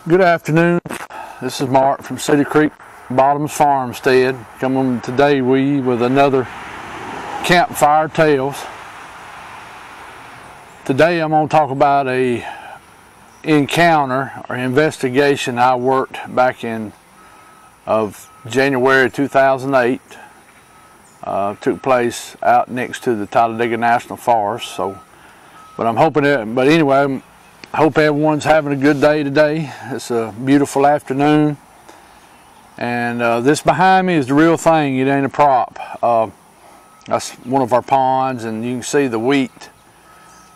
Good afternoon. This is Mark from City Creek Bottoms Farmstead, coming today with another campfire tales. Today I'm going to talk about a encounter or investigation I worked back in January 2008. Took place out next to the Talladega National Forest. But anyway, I hope everyone's having a good day today. It's a beautiful afternoon. And this behind me is the real thing. It ain't a prop. That's one of our ponds, and you can see the wheat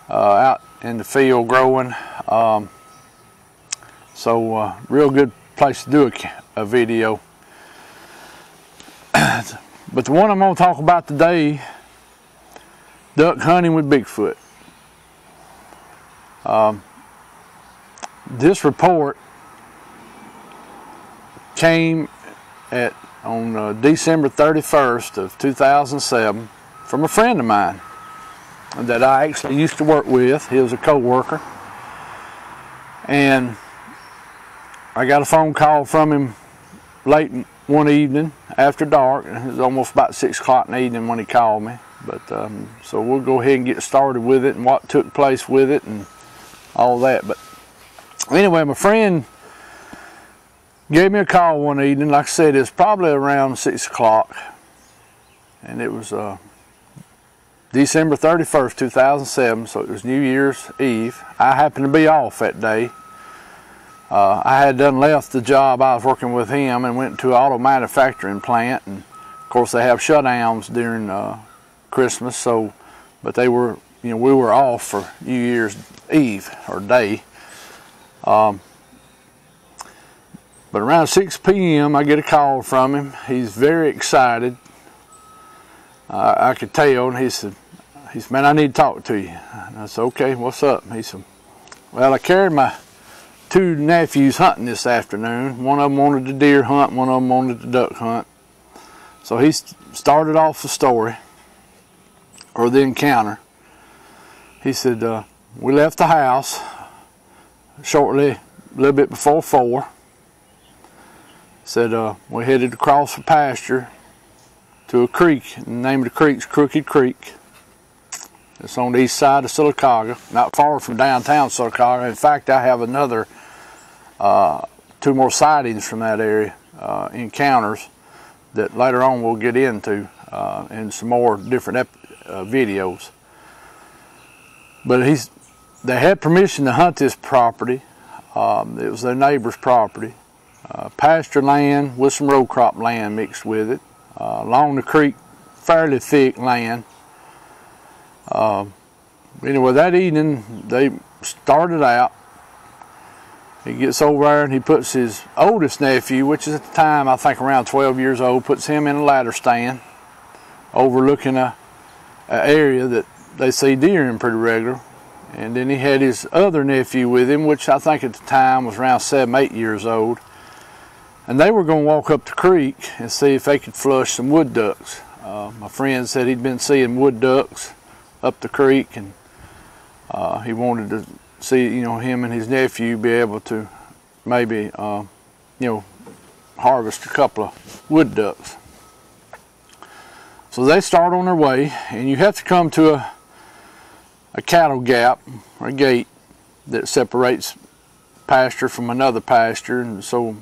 out in the field growing. Real good place to do a video. But the one I'm going to talk about today, duck hunting with Bigfoot. This report came on December 31st of 2007 from a friend of mine that I actually used to work with. He was a co-worker, and I got a phone call from him late one evening after dark. It was almost about 6 o'clock in the evening when he called me. But so we'll go ahead and get started with it and what took place with it and all that. But anyway, my friend gave me a call one evening. Like I said, it was probably around 6 o'clock, and it was December 31st, 2007, so it was New Year's Eve. I happened to be off that day. I had done left the job I was working with him and went to an auto manufacturing plant, and of course they have shutdowns during Christmas, but they were, we were off for New Year's Eve or day. But around 6 p.m. I get a call from him. He's very excited. I could tell, and he said, man, I need to talk to you. And I said, okay, what's up? He said, well, I carried my 2 nephews hunting this afternoon. One of them wanted to deer hunt, one of them wanted to duck hunt. So he started off the story, or the encounter. He said, we left the house shortly, a little bit before 4. Said we headed across the pasture to a creek. The name of the creek's Crooked Creek. It's on the east side of Sylacauga, not far from downtown Sylacauga. In fact, I have another 2 more sightings from that area, encounters that later on we'll get into in some more different videos. But they had permission to hunt this property. It was their neighbor's property. Pasture land with some row crop land mixed with it. Along the creek, fairly thick land. Anyway, that evening they started out. He gets over there and he puts his oldest nephew, which is at the time I think around 12 years old, puts him in a ladder stand overlooking an area that they see deer in pretty regular. And then he had his other nephew with him, which I think at the time was around 7, 8 years old. And they were going to walk up the creek and see if they could flush some wood ducks. My friend said he'd been seeing wood ducks up the creek, and he wanted to see, him and his nephew be able to maybe, harvest a couple of wood ducks. So they start on their way, and you have to come to a cattle gap or a gate that separates pasture from another pasture. And so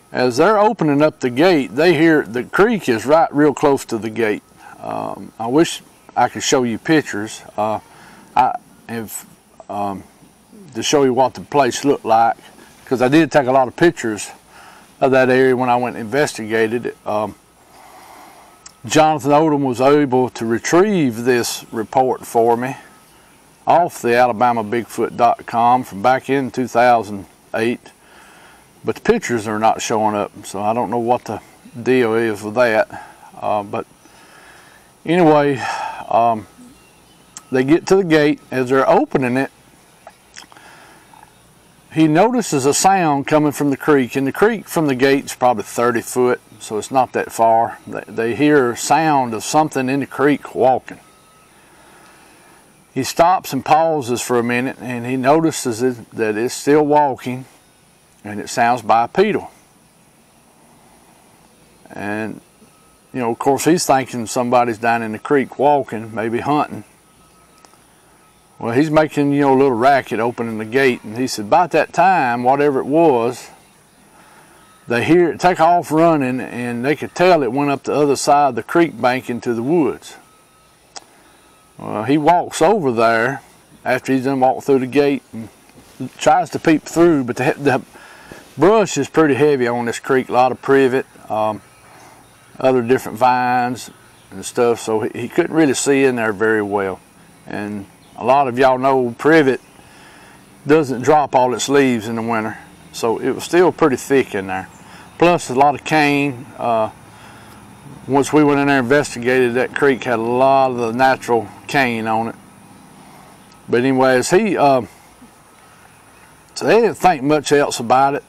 as they're opening up the gate, they hear the creek is right real close to the gate. I wish I could show you pictures to show you what the place looked like, because I did take a lot of pictures of that area when I went and investigated it. Jonathan Odom was able to retrieve this report for me off the AlabamaBigfoot.com from back in 2008, but the pictures are not showing up, so I don't know what the deal is with that. But anyway, they get to the gate. As they're opening it, he notices a sound coming from the creek, and the creek from the gate's probably 30 foot, so it's not that far. They hear a sound of something in the creek walking. He stops and pauses for a minute, and he notices that it's still walking, and it sounds bipedal. And, you know, of course, he's thinking somebody's down in the creek walking, maybe hunting. Well, he's making, you know, a little racket opening the gate, and he said about that time, whatever it was, they hear it take off running, and they could tell it went up the other side of the creek bank into the woods. Well, he walks over there after he's done walked through the gate and tries to peep through, but the brush is pretty heavy on this creek, a lot of privet, other different vines and stuff, so he couldn't really see in there very well. And a lot of y'all know privet doesn't drop all its leaves in the winter, so it was still pretty thick in there. Plus a lot of cane. Once we went in there and investigated, that creek had a lot of the natural cane on it. But anyways, so they didn't think much else about it.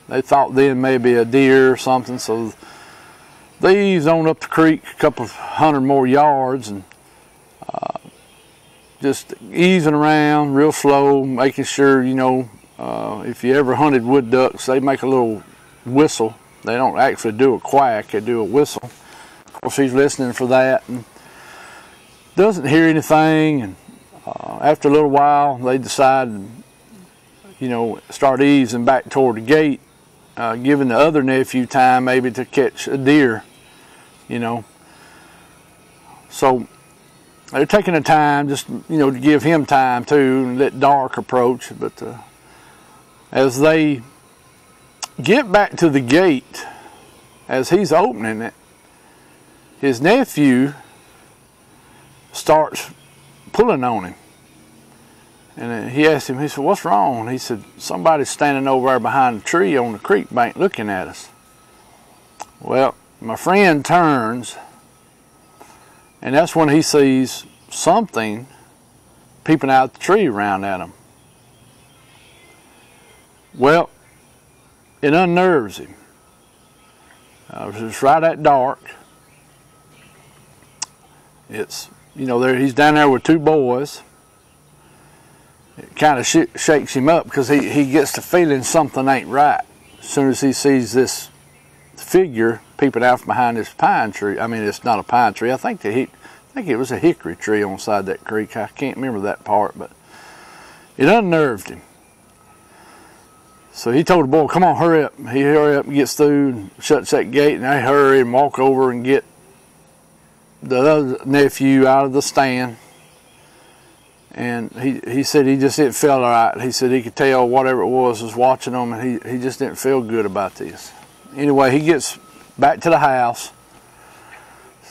They thought then maybe a deer or something, so they eased on up the creek a couple hundred more yards and just easing around real slow, making sure, you know, if you ever hunted wood ducks, they make a little whistle. They don't actually do a quack, they do a whistle. Of course, he's listening for that and doesn't hear anything. And after a little while, they decide, you know, start easing back toward the gate, giving the other nephew time maybe to catch a deer, you know. So they're taking the time, just, you know, to give him time too and let dark approach. But as they get back to the gate, as he's opening it, his nephew starts pulling on him. And he asked him, he said, "What's wrong?" He said, "Somebody's standing over there behind the tree on the creek bank looking at us." Well, my friend turns, and that's when he sees something peeping out the tree around at him. Well, it unnerves him. It's right at dark. It's, you know, he's down there with two boys. It kind of shakes him up because he gets the feeling something ain't right as soon as he sees this figure peeping out from behind this pine tree. I mean, it's not a pine tree. I think it was a hickory tree on the side of that creek. I can't remember that part, but it unnerved him. So he told the boy, "Come on, hurry up." He hurry up and gets through and shuts that gate, and they hurry and walk over and get the other nephew out of the stand. And he said he just didn't feel all right. He said he could tell whatever it was watching them, and he just didn't feel good about this. Anyway, he gets back to the house,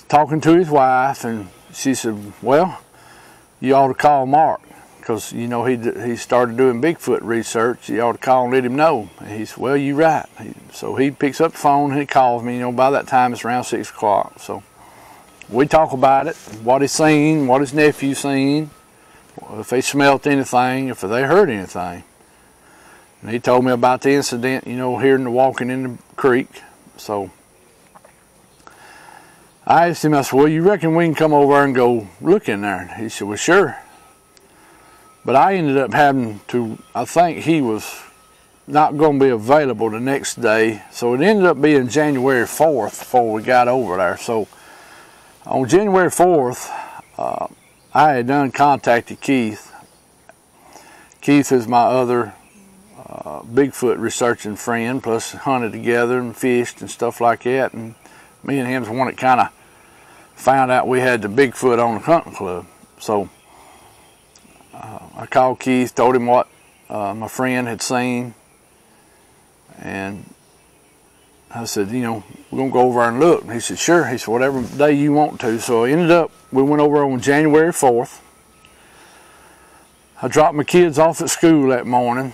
talking to his wife, and she said, "Well, you ought to call Mark, because, you know, he started doing Bigfoot research. You ought to call and let him know." And he said, "Well, you're right." So he picks up the phone and he calls me. You know, by that time it's around 6 o'clock. So we talk about it, what he's seen, what his nephew seen, if they smelt anything, if they heard anything. And he told me about the incident, you know, hearing the walking in the creek. So I asked him, I said, "Well, you reckon we can come over and go look in there?" And he said, "Well, sure." But I ended up having to, I think he was not going to be available the next day. So it ended up being January 4th before we got over there. So on January 4th, I had done contacted Keith. Keith is my other Bigfoot researching friend, plus hunted together and fished and stuff like that. And me and him's the one that kind of found out we had the Bigfoot on the hunting club. So I called Keith, told him what my friend had seen, and I said, "You know, we're going to go over and look." And he said, "Sure." He said, "Whatever day you want to." So I ended up, we went over on January 4th. I dropped my kids off at school that morning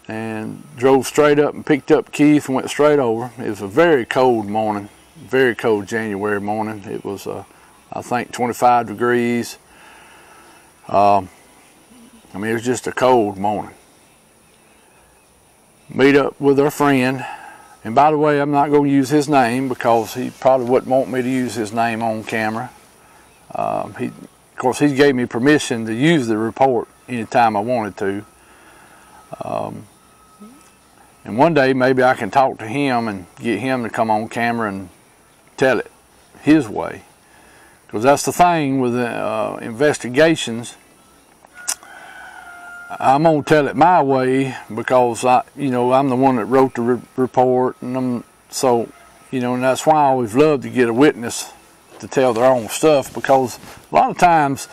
and drove straight up and picked up Keith and went straight over. It was a very cold morning, very cold January morning. It was, I think, 25 degrees. I mean, it was just a cold morning. Meet up with our friend. And by the way, I'm not going to use his name because he probably wouldn't want me to use his name on camera. Of course, he gave me permission to use the report anytime I wanted to. And And one day maybe I can talk to him and get him to come on camera and tell it his way. Because that's the thing with investigations. I'm gonna tell it my way because I'm the one that wrote the report, and so and that's why I always love to get a witness to tell their own stuff, because a lot of times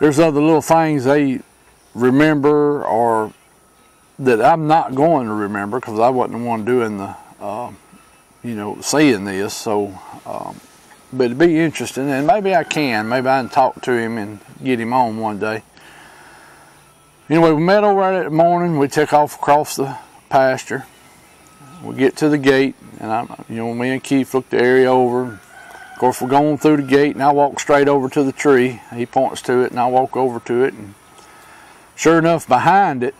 there's other little things they remember or that I'm not going to remember because I wasn't the one doing the saying this. So but it'd be interesting, and maybe I can talk to him and get him on one day. Anyway, we met over there that morning. We took off across the pasture. We get to the gate, and me and Keith looked the area over. Of course, we're going through the gate, and I walk straight over to the tree. He points to it, and I walk over to it, and sure enough, behind it,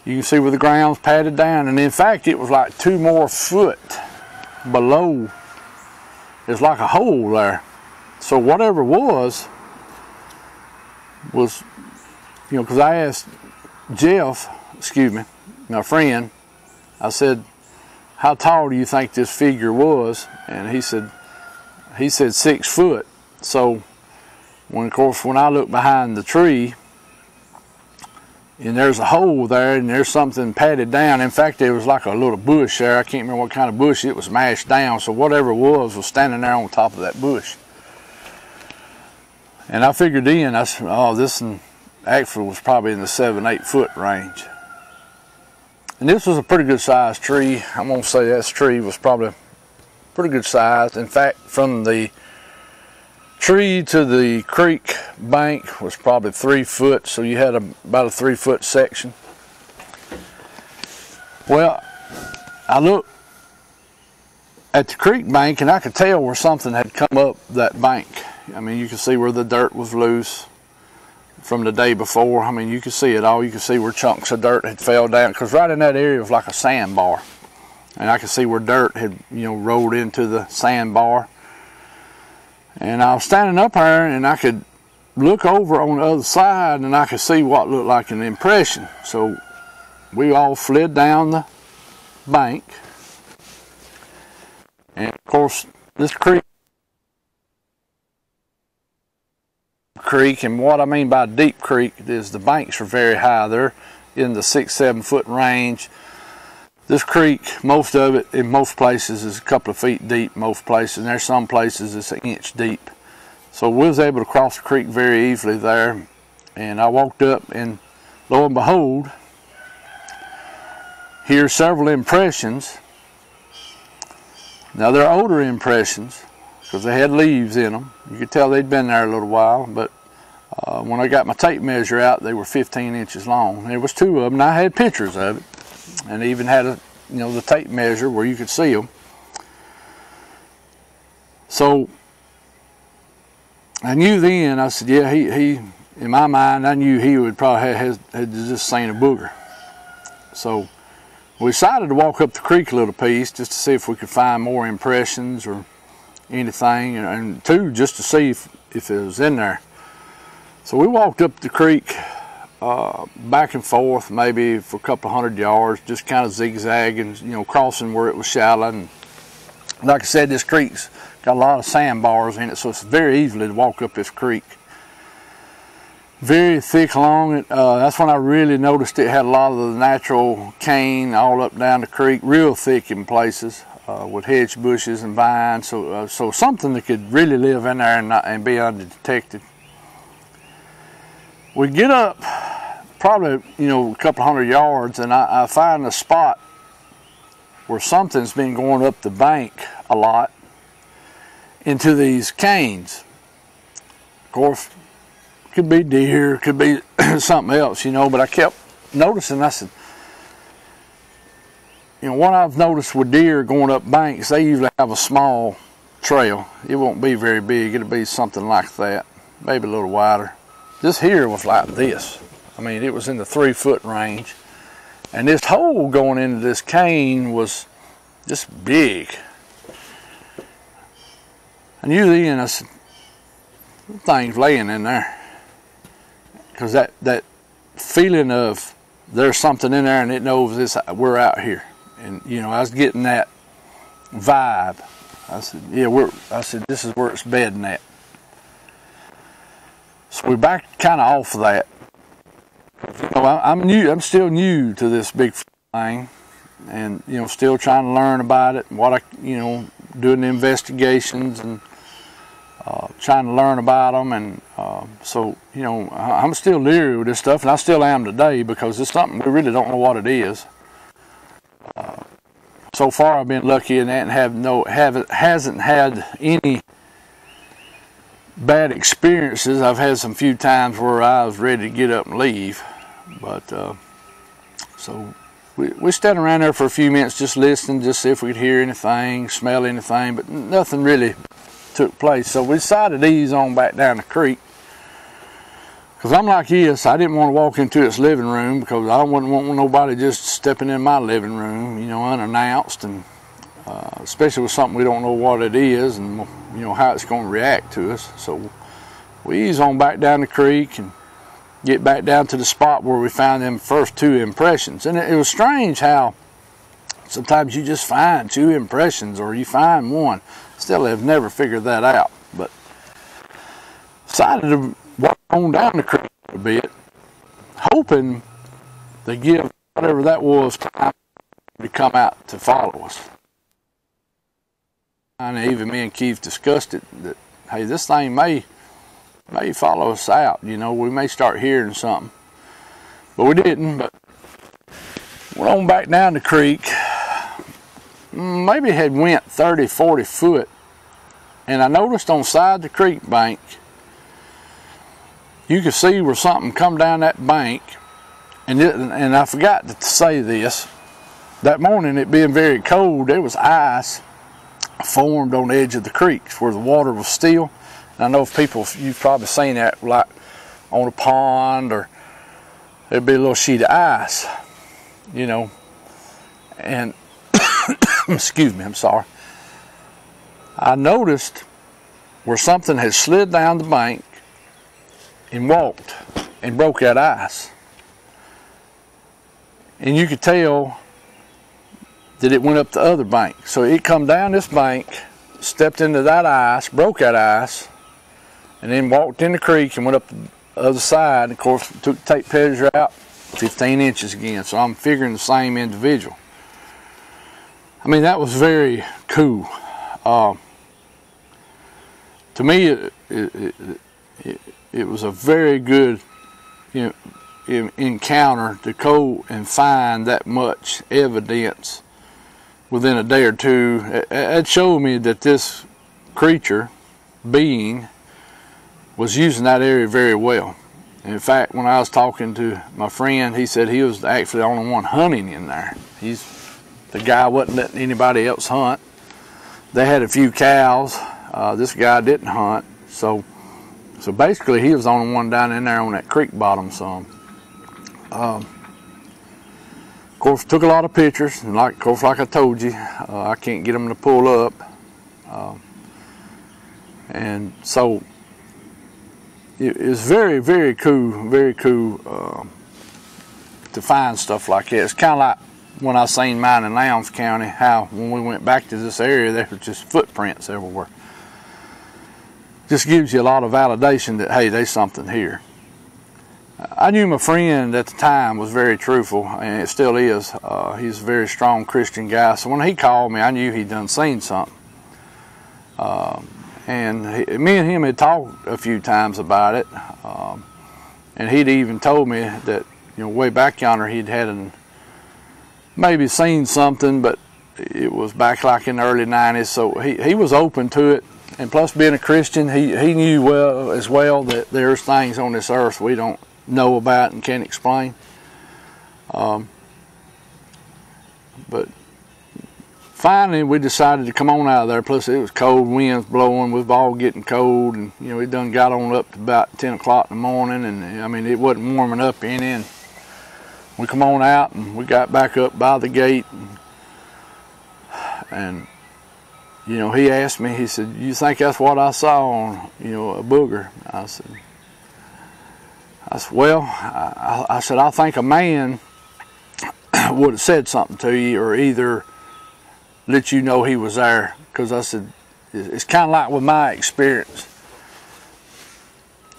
you can see where the ground's patted down, and in fact, it was like 2 more foot below. There's like a hole there. So whatever was because I asked Jeff, my friend, I said, how tall do you think this figure was? And he said 6 foot. So when I look behind the tree and there's a hole there and there's something patted down. In fact, there was like a little bush there. I can't remember what kind of bush. It was mashed down. So whatever it was standing there on top of that bush. And I figured then, I said, oh, this one actually was probably in the 7-8 foot range. And this was a pretty good sized tree. I'm going to say this tree was probably pretty good size. In fact, from the tree to the creek bank was probably 3 foot, so you had about a 3 foot section. Well, I looked at the creek bank and I could tell where something had come up that bank. I mean, you could see where the dirt was loose from the day before. I mean, you could see it all. You could see where chunks of dirt had fell down, because right in that area was like a sandbar, and I could see where dirt had rolled into the sandbar. And I was standing up there and I could look over on the other side and I could see what looked like an impression. So we all fled down the bank, and of course this creek, and what I mean by deep creek is the banks are very high. They're in the 6-7 foot range. This creek, most of it in most places is a couple of feet deep, most places, and there's some places it's an inch deep. So we was able to cross the creek very easily there, and I walked up, and lo and behold, here's several impressions. Now they're older impressions because they had leaves in them. You could tell they'd been there a little while, but when I got my tape measure out, they were 15 inches long. There was 2 of them, and I had pictures of it, and even had the tape measure where you could see them. So I knew then, I said, yeah, he in my mind, I knew he would probably had just seen a booger. So we decided to walk up the creek a little piece just to see if we could find more impressions or anything, and 2, just to see if it was in there. So we walked up the creek back and forth maybe for a couple of 100 yards, just kind of zigzagging, crossing where it was shallow. And like I said, this creek's got a lot of sandbars in it, so it's very easily to walk up this creek. Very thick along it. That's when I really noticed it had a lot of the natural cane all up down the creek, real thick in places, with hedge bushes and vines. So something that could really live in there and be undetected. We get up probably a couple of 100 yards, and I find a spot where something's been going up the bank a lot into these canes. Of course, could be deer, could be something else, but I kept noticing. I said, what I've noticed with deer going up banks, they usually have a small trail. It won't be very big. It'll be something like that, maybe a little wider. This here was like this. I mean, it was in the 3 foot range, and this hole going into this cane was just big. I knew then, I said, thing's laying in there, because that feeling of there's something in there and it knows this, we're out here. And you know, I was getting that vibe. I said, yeah, I said, this is where it's bedding at. So we're back kind of off of that. You know, I'm still new to this bigfoot thing, and you know, still trying to learn about it and doing the investigations and trying to learn about them. And so you know, I'm still leery with this stuff, and I still am today, because it's something we really don't know what it is. So far, I've been lucky in that and hasn't had any bad experiences. I've had some few times where I was ready to get up and leave, but so we stood around there for a few minutes just listening, just see if we could hear anything, smell anything, but nothing really took place. So we decided to ease on back down the creek, because I'm like this, I didn't want to walk into its living room, because I wouldn't want nobody just stepping in my living room, you know, unannounced, and especially with something we don't know what it is and you know how it's going to react to us. So we ease on back down the creek and get back down to the spot where we found them first two impressions. And it was strange how sometimes you just find two impressions, or you find one. Still have never figured that out, but decided to walk on down the creek a bit, hoping to give whatever that was time to come out to follow us. And even me and Keith discussed it, that hey, this thing may follow us out. You know, we may start hearing something, but we didn't. But went on back down the creek. Maybe had went 30, 40 foot, and I noticed on the side of the creek bank, you could see where something come down that bank. And I forgot to say this. That morning, it being very cold, there was ice formed on the edge of the creeks where the water was still. And I know you've probably seen that, like on a pond, or there'd be a little sheet of ice, you know. And excuse me, I'm sorry. I noticed where something had slid down the bank and walked and broke that ice. And you could tell that it went up the other bank. So it come down this bank, stepped into that ice, broke that ice, and then walked in the creek and went up the other side. And of course, took the tape measure out, 15 inches again. So I'm figuring the same individual. I mean, that was very cool. To me, it was a very good, you know, encounter to go and find that much evidence within a day or two. It showed me that this being was using that area very well. In fact, when I was talking to my friend, he said he was actually the only one hunting in there. The guy wasn't letting anybody else hunt. They had a few cows. This guy didn't hunt. So basically, he was the only one down in there on that creek bottom some. Of course, took a lot of pictures, and like I told you, I can't get them to pull up. And so it was very, very cool, to find stuff like that. It's kind of like when I seen mine in Lowndes County, how when we went back to this area, there were just footprints everywhere. Just gives you a lot of validation that, hey, there's something here. I knew my friend at the time was very truthful, and it still is. He's a very strong Christian guy. So when he called me, I knew he'd done seen something. Me and him had talked a few times about it. And he'd even told me that, you know, way back yonder he'd had maybe seen something, but it was back like in the early 90s. So he was open to it. And plus, being a Christian, he knew as well that there's things on this earth we don't know about and can't explain. But finally, we decided to come on out of there. Plus, it was cold, winds blowing, we was all getting cold, and you know, we done got on up to about 10 o'clock in the morning, and I mean, it wasn't warming up any. And we come on out, and we got back up by the gate, and you know, he asked me, he said, "You think that's what I saw on, you know, a booger?" I said, well, I said, I think a man would have said something to you, or either let you know he was there. Because I said, it's kind of like with my experience.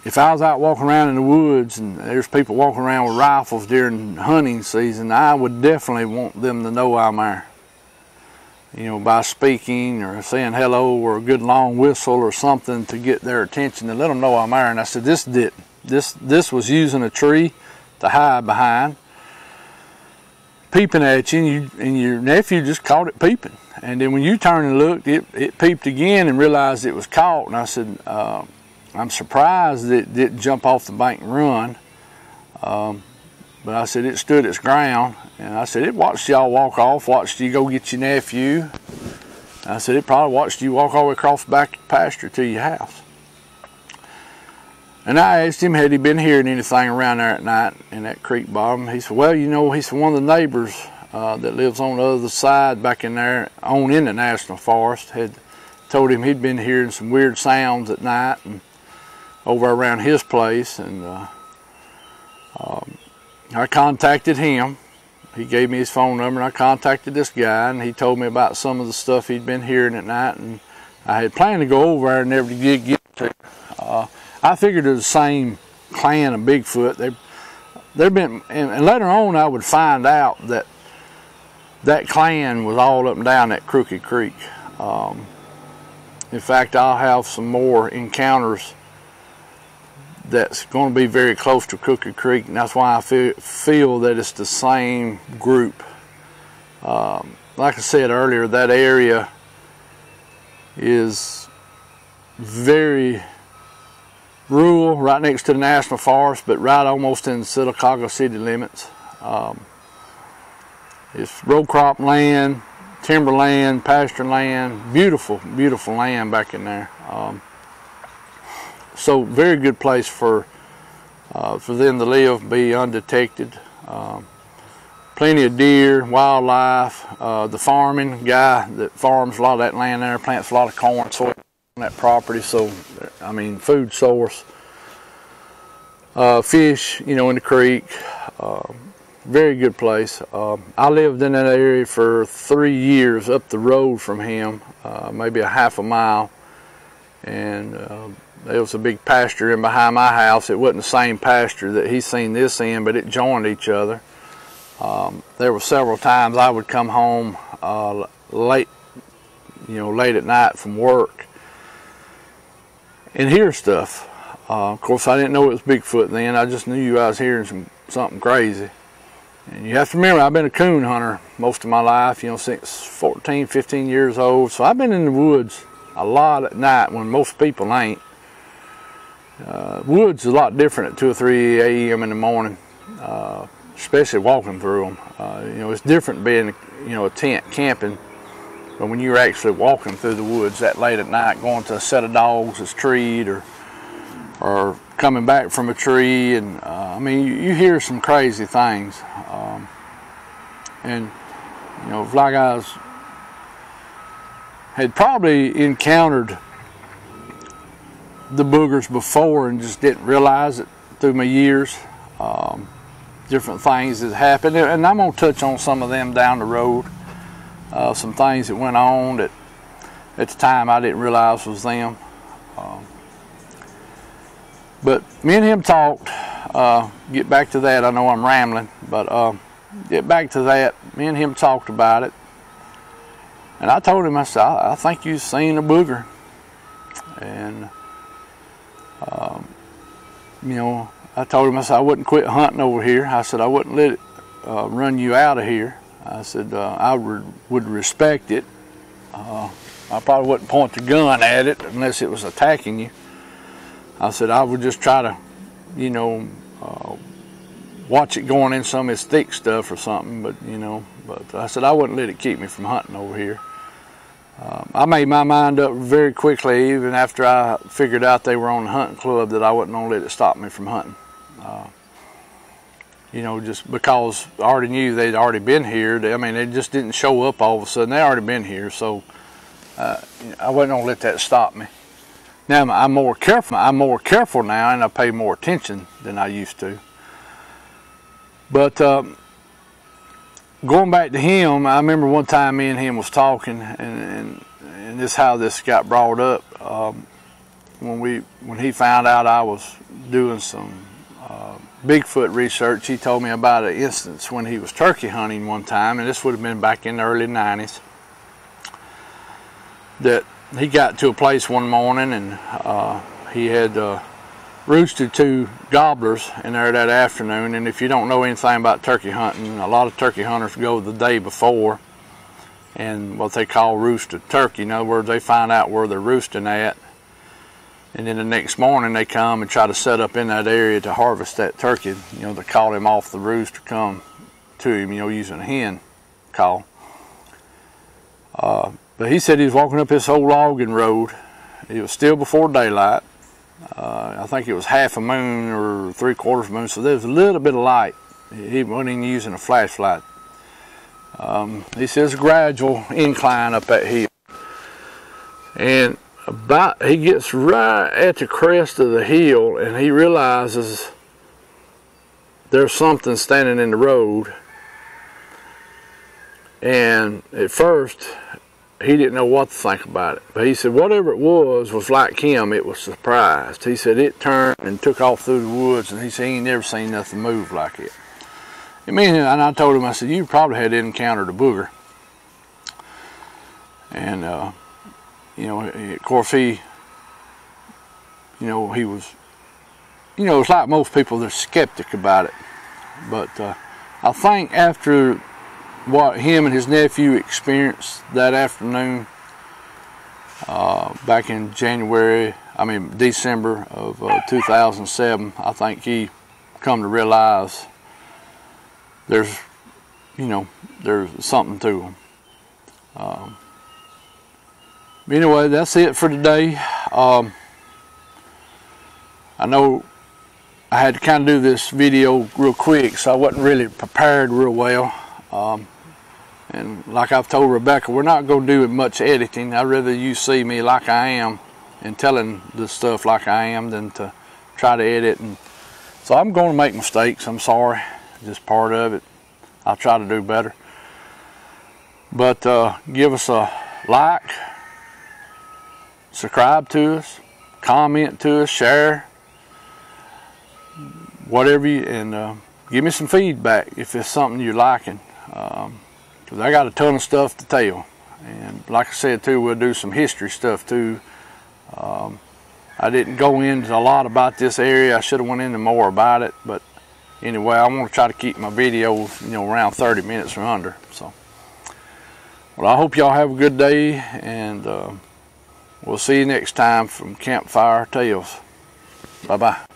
If I was out walking around in the woods and there's people walking around with rifles during hunting season, I would definitely want them to know I'm there. You know, by speaking or saying hello or a good long whistle or something to get their attention and let them know I'm there. And I said, this didn't. This was using a tree to hide behind, peeping at you, and your nephew just caught it peeping. And then when you turned and looked, it peeped again and realized it was caught. And I said, I'm surprised that it didn't jump off the bank and run. But I said, it stood its ground. And I said, it watched y'all walk off, watched you go get your nephew. And I said, it probably watched you walk all the way across the back of the pasture to your house. And I asked him, had he been hearing anything around there at night in that creek bottom? He said, well, you know, he's one of the neighbors that lives on the other side back in there, on in the National Forest, had told him he'd been hearing some weird sounds at night and over around his place. And I contacted him. He gave me his phone number, and I contacted this guy, and he told me about some of the stuff he'd been hearing at night. And I had planned to go over there and never did get to. I figured it was the same clan of Bigfoot. They've been, and later on I would find out that that clan was all up and down that Crooked Creek. In fact, I'll have some more encounters that's going to be very close to Crooked Creek, and that's why I feel that it's the same group. Like I said earlier, that area is very rural, right next to the National Forest, but right almost in the Sylacauga city limits. It's row crop land, timberland, pasture land, beautiful, beautiful land back in there. So very good place for them to live, be undetected. Plenty of deer, wildlife. The farming guy that farms a lot of that land there, plants a lot of corn, soy on that property. So, I mean, food source. Fish, you know, in the creek. Very good place. I lived in that area for 3 years up the road from him, maybe a half a mile. And there was a big pasture in behind my house. It wasn't the same pasture that he's seen this in, but it joined each other. There were several times I would come home late at night from work and hear stuff. Of course, I didn't know it was Bigfoot then. I just knew I was hearing something crazy. And you have to remember, I've been a coon hunter most of my life, you know, since 14, 15 years old. So I've been in the woods a lot at night when most people ain't. Woods is a lot different at 2 or 3 a.m. in the morning, especially walking through them. You know, it's different being, you know, a tent camping, but when you're actually walking through the woods that late at night, going to a set of dogs that's treed, or coming back from a tree, and I mean, you hear some crazy things. And you know, like I had probably encountered the boogers before and just didn't realize it through my years. Different things that happened, and I'm going to touch on some of them down the road. Some things that went on that at the time I didn't realize was them. But me and him talked. Get back to that. I know I'm rambling, but get back to that. Me and him talked about it, and I told him, I said, I think you've seen a booger. And you know, I told him, I said, I wouldn't quit hunting over here. I said, I wouldn't let it run you out of here. I said, I would respect it. I probably wouldn't point the gun at it unless it was attacking you. I said, I would just try to, you know, watch it going in some of its thick stuff or something, but, you know, but I said, I wouldn't let it keep me from hunting over here. I made my mind up very quickly, even after I figured out they were on the hunting club, that I wasn't going to let it stop me from hunting. You know, just because I already knew they'd already been here. I mean, they just didn't show up all of a sudden. They already been here, so I wasn't going to let that stop me. Now I'm more careful now, and I pay more attention than I used to. But going back to him, I remember one time me and him was talking, and this is how this got brought up. When he found out I was doing some Bigfoot research, he told me about an instance when he was turkey hunting one time, and this would have been back in the early 90s, that he got to a place one morning and he had roosted 2 gobblers in there that afternoon. And if you don't know anything about turkey hunting, a lot of turkey hunters go the day before and what they call roosted turkey. In other words, they find out where they're roosting at, and then the next morning they come and try to set up in that area to harvest that turkey, you know, to call him off the roost to come to him, you know, using a hen call. But he said he was walking up this old logging road. It was still before daylight. I think it was half a moon or 3/4 moon, so there was a little bit of light. He wasn't even using a flashlight. He says gradual incline up that hill, and he gets right at the crest of the hill, and he realizes there's something standing in the road. And at first he didn't know what to think about it, but he said whatever it was like him. It was surprised. He said it turned and took off through the woods, and he said he ain't never seen nothing move like it. And I told him, I said, you probably had encountered a booger. And you know, of course he was, it's like most people, they're skeptic about it. But I think after what him and his nephew experienced that afternoon back in December of 2007, I think he come to realize there's something to him. Anyway, that's it for today. I know I had to kind of do this video real quick, so I wasn't really prepared real well. And like I've told Rebecca, we're not going to do much editing. I'd rather you see me like I am and telling this stuff like I am than to try to edit. And so I'm going to make mistakes. I'm sorry. Just part of it. I'll try to do better. But give us a like, subscribe to us, comment to us, share, whatever and give me some feedback if it's something you're liking. Because I got a ton of stuff to tell, and like I said too, we'll do some history stuff too. I didn't go into a lot about this area. I should have went into more about it, but anyway, I want to try to keep my videos, around 30 minutes or under. So, well, I hope y'all have a good day, and we'll see you next time from Campfire Tales. Bye bye.